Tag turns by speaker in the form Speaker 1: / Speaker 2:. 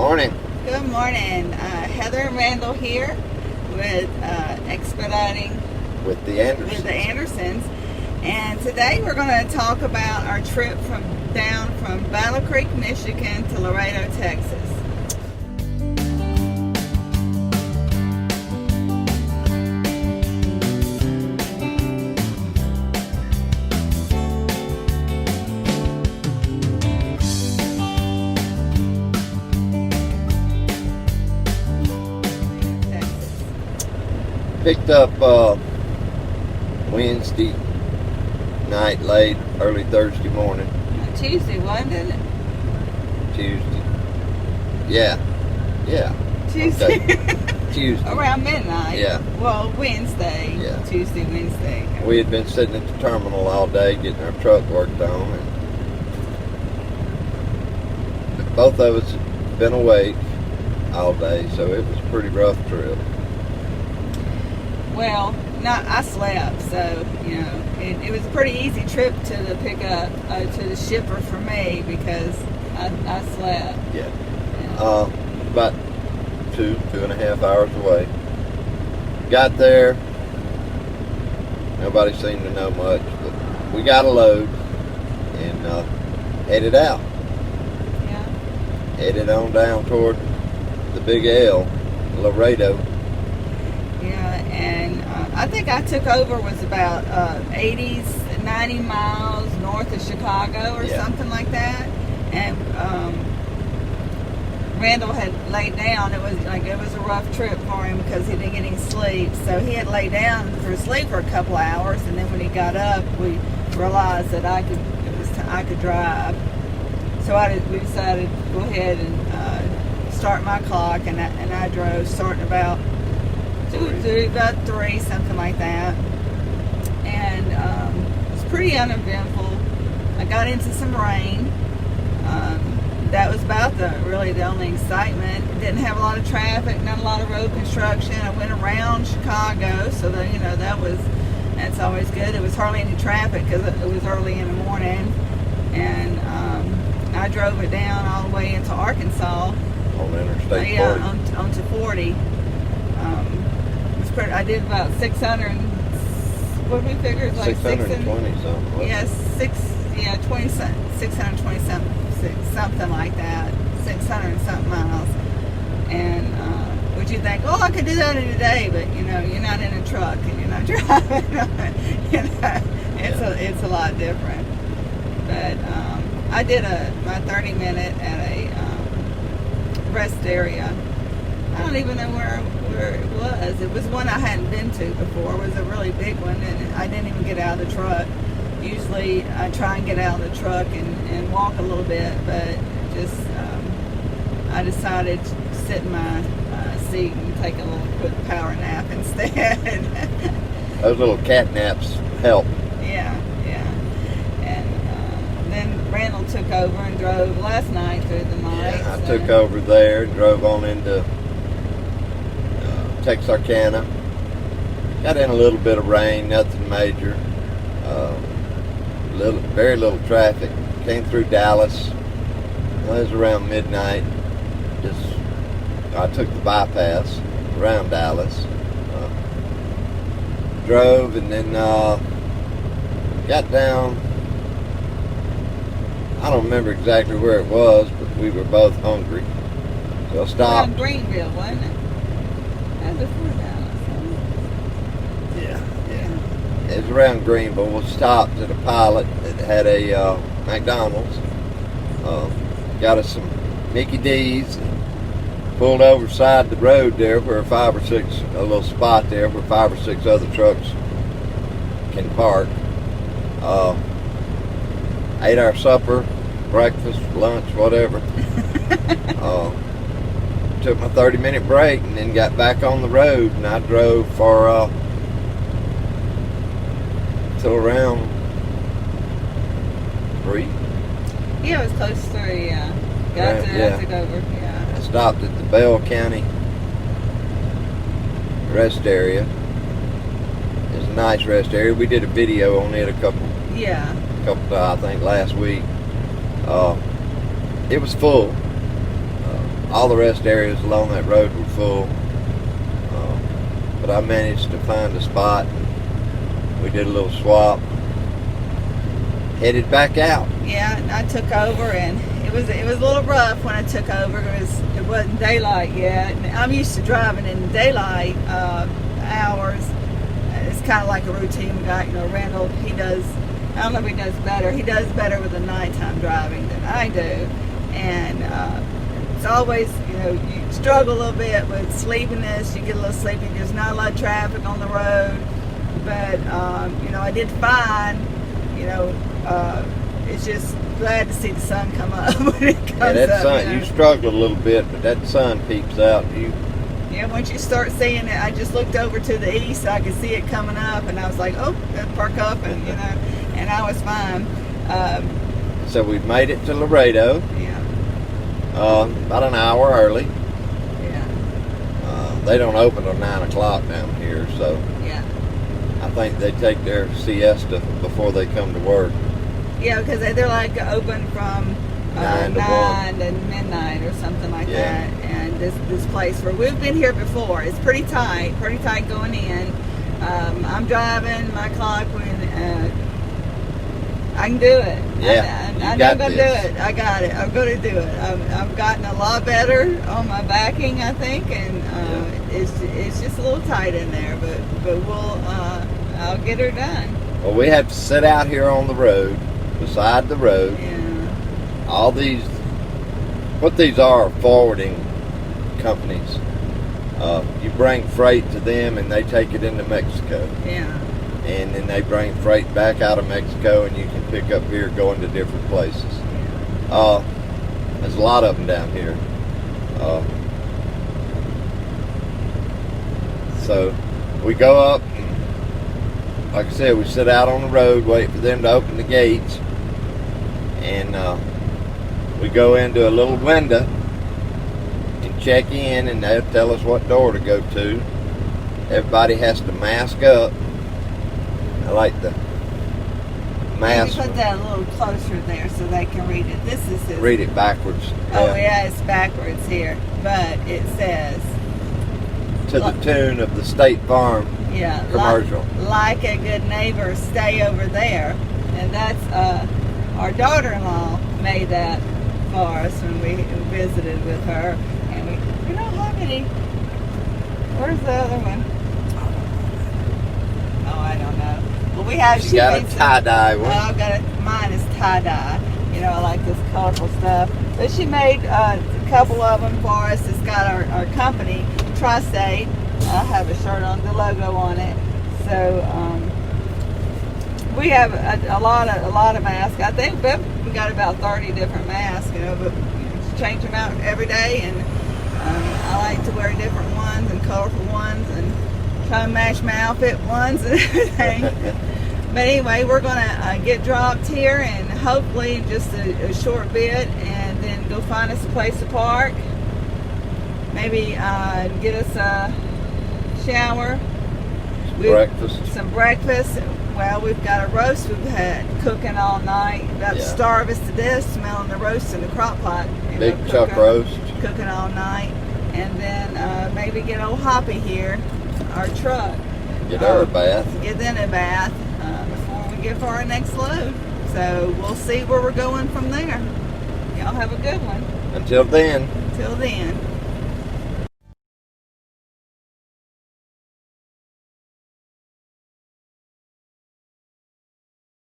Speaker 1: Morning.
Speaker 2: Good morning. Heather and Randall here with Expediting
Speaker 1: With the
Speaker 2: Andersons. And today we're going to talk about our trip down from Battle Creek, Michigan to Laredo, Texas.
Speaker 1: Picked up Wednesday night late, early Thursday morning.
Speaker 2: Tuesday, wasn't it?
Speaker 1: Tuesday. Yeah.
Speaker 2: Tuesday.
Speaker 1: Okay. Tuesday.
Speaker 2: Around midnight.
Speaker 1: Yeah.
Speaker 2: Well, Wednesday.
Speaker 1: Yeah.
Speaker 2: Tuesday, Wednesday.
Speaker 1: We had been sitting at the terminal all day getting our truck worked on, and both of us had been awake all day, so it was a pretty rough trip.
Speaker 2: Well, I slept, so it was a pretty easy trip to pick up to the shipper for me because I slept.
Speaker 1: Yeah. About 2.5 hours away. Got there. Nobody seemed to know much, but we got a load and headed out.
Speaker 2: Yeah.
Speaker 1: Headed on down toward the Big L, Laredo.
Speaker 2: Yeah, and I think I took over was about 90 miles north of Chicago or something like that. And Randall had laid down. It was a rough trip for him because he didn't get any sleep. So he had laid down for sleep for a couple hours, and then when he got up, we realized that I could drive. So we decided to go ahead and start my clock, and I drove, starting about about 3, something like that. And it was pretty uneventful. I got into some rain. That was about the only excitement. It didn't have a lot of traffic, not a lot of road construction. I went around Chicago, so that that's always good. There was hardly any traffic because it was early in the morning, and I drove it down all the way into Arkansas.
Speaker 1: On Interstate 40.
Speaker 2: Onto 40. I did about 600. What did we figure? Like
Speaker 1: 620 something.
Speaker 2: Yes, 620 something like that. 600 something miles. And would you think, I could do that in a day? But you're not in a truck and you're not driving. It's a lot different. But I did my 30-minute at a rest area. I don't even know where it was. It was one I hadn't been to before. It was a really big one, and I didn't even get out of the truck. Usually I try and get out of the truck and walk a little bit, but just I decided to sit in my seat and take a little quick power nap instead.
Speaker 1: Those little cat naps help.
Speaker 2: Yeah. And then Randall took over and drove last night through the night.
Speaker 1: Yeah, I took over there and drove on into Texarkana. Got in a little bit of rain, nothing major. Very little traffic. Came through Dallas. It was around midnight. I took the bypass around Dallas. Drove and then got down. I don't remember exactly where it was, but we were both hungry. So I stopped.
Speaker 2: Around Greenville, wasn't it? Before Dallas.
Speaker 1: Yeah. It was around Greenville. We stopped at a Pilot that had a McDonald's. Got us some Mickey D's and pulled over side the road there where a little spot there where 5 or 6 other trucks can park. Ate our supper, breakfast, lunch, whatever. Took my 30-minute break and then got back on the road, and I drove for till around 3.
Speaker 2: Yeah, it was close to 3. I took over. Yeah.
Speaker 1: I stopped at the Bell County rest area. It's a nice rest area. We did a video on it a couple I think last week. It was full. all the rest areas along that road were full. But I managed to find a spot. We did a little swap. Headed back out.
Speaker 2: Yeah, and I took over, and it was a little rough when I took over because it wasn't daylight yet. And I'm used to driving in daylight hours. It's kind of like a routine we got. Randall, he does. I don't know if he does better. He does better with the nighttime driving than I do, and it's always, you struggle a little bit with sleepiness. You get a little sleepy. There's not a lot of traffic on the road, but I did fine. It's just glad to see the sun come up when it comes
Speaker 1: Yeah, that
Speaker 2: up.
Speaker 1: sun, you struggled a little bit, but that sun peeps out.
Speaker 2: Once you start seeing it, I just looked over to the east so I could see it coming up, and I was like, oh, gotta park up, and and I was fine.
Speaker 1: So we've made it to Laredo.
Speaker 2: Yeah.
Speaker 1: About an hour early.
Speaker 2: Yeah.
Speaker 1: They don't open till 9 o'clock down here, so
Speaker 2: Yeah.
Speaker 1: I think they take their siesta before they come to work.
Speaker 2: Yeah, because they're like open from
Speaker 1: 9 to
Speaker 2: 9 to midnight or something like
Speaker 1: Yeah.
Speaker 2: that. And this place where we've been here before, it's pretty tight going in. I'm driving my clock when I can do it.
Speaker 1: Yeah,
Speaker 2: I
Speaker 1: you
Speaker 2: know
Speaker 1: got
Speaker 2: I'm going to
Speaker 1: this.
Speaker 2: do it. I got it. I'm going to do it. I've gotten a lot better on my backing, I think, and it's just a little tight in there, but I'll get her done.
Speaker 1: Well, we have to sit out here on the road, beside the road.
Speaker 2: Yeah.
Speaker 1: All these, what these are forwarding companies. You bring freight to them and they take it into Mexico.
Speaker 2: Yeah.
Speaker 1: And then they bring freight back out of Mexico and you can pick up here going to different places. There's a lot of them down here. So we go up, and like I said, we sit out on the road, wait for them to open the gates, and we go into a little window and check in, and they'll tell us what door to go to. Everybody has to mask up. I like the mask.
Speaker 2: You put that a little closer there so they can read it. This is his.
Speaker 1: Read it backwards.
Speaker 2: Oh yeah, it's backwards here, but it says
Speaker 1: To the tune of the State Farm commercial.
Speaker 2: Like a good neighbor, stay over there, and that's our daughter-in-law made that for us when we visited with her, and we don't have any. Where's the other one? Oh, I don't know. Well, we have.
Speaker 1: She got a tie-dye one.
Speaker 2: Oh, I've got mine is tie-dye. I like this colorful stuff. But she made a couple of them for us. It's got our company, Tri-State. I have a shirt on, the logo on it. So we have a lot of masks. I think we got about 30 different masks. But change them out every day, and I like to wear different ones and colorful ones, and try to match my outfit ones and everything. But anyway, we're going to get dropped here, and hopefully just a short bit, and then go find us a place to park. Maybe get us a shower. Some breakfast. Well, we've got a roast we've had cooking all night. About to starve us to death, smelling the roast in the crock pot.
Speaker 1: Big chuck roast.
Speaker 2: Cooking all night. And then maybe get old Hoppy here, our truck.
Speaker 1: Get her a bath.
Speaker 2: Get in a bath before we get for our next load. So we'll see where we're going from there. Y'all have a good one.
Speaker 1: Until then.
Speaker 2: Till then.